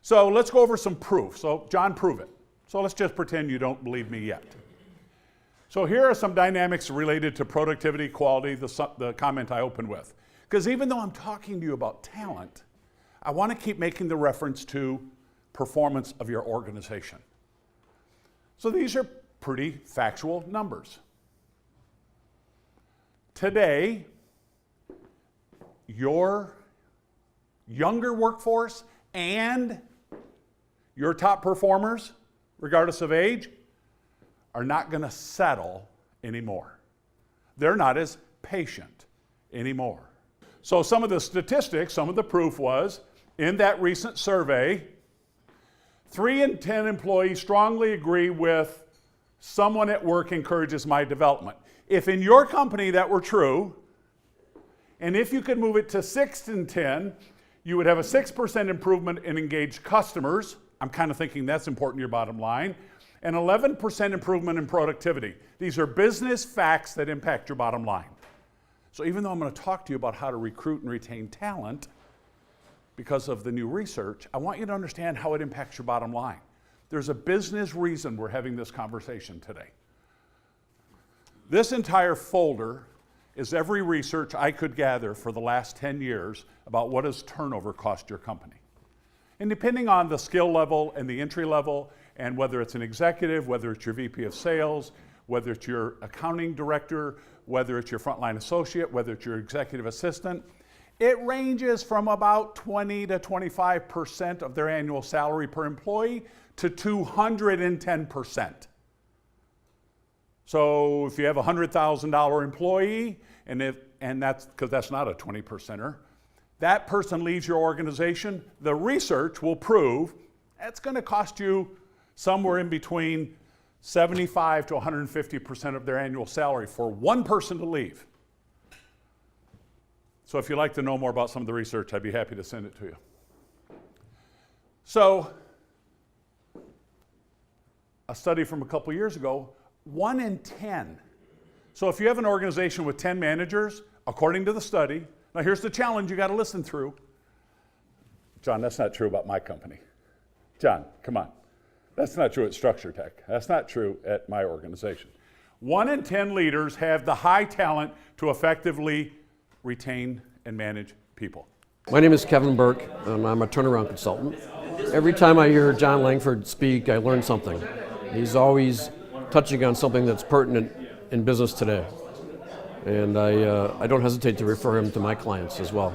So let's go over some proof. So John, prove it. So let's just pretend you don't believe me yet. So here are some dynamics related to productivity, quality, the comment I opened with. Because even though I'm talking to you about talent, I want to keep making the reference to performance of your organization. So these are pretty factual numbers. Today, your younger workforce and your top performers, regardless of age, are not going to settle anymore. They're not as patient anymore. So some of the statistics, some of the proof was, in that recent survey, 3 in 10 employees strongly agree with someone at work encourages my development. If in your company that were true, and if you could move it to 6 in 10, you would have a 6% improvement in engaged customers. I'm kind of thinking that's important to your bottom line. And 11% improvement in productivity. These are business facts that impact your bottom line. So even though I'm going to talk to you about how to recruit and retain talent because of the new research, I want you to understand how it impacts your bottom line. There's a business reason we're having this conversation today. This entire folder is every research I could gather for the last 10 years about what does turnover cost your company. And depending on the skill level and the entry level, and whether it's an executive, whether it's your VP of sales, whether it's your accounting director, whether it's your frontline associate, whether it's your executive assistant, it ranges from about 20 to 25% of their annual salary per employee to 210%. So if you have a $100,000 employee, and that's because that's not a 20%er, that person leaves your organization, the research will prove that's going to cost you somewhere in between 75 to 150% of their annual salary for one person to leave. So if you'd like to know more about some of the research, I'd be happy to send it to you. So a study from a couple years ago, 1 in 10. So if you have an organization with 10 managers, according to the study, now here's the challenge you got to listen through. John, that's not true about my company. John, come on. That's not true at Structure Tech. That's not true at my organization. 1 in 10 leaders have the high talent to effectively retain and manage people. My name is Kevin Burke, and I'm a turnaround consultant. Every time I hear John Langford speak, I learn something. He's always touching on something that's pertinent in business today. And I don't hesitate to refer him to my clients as well.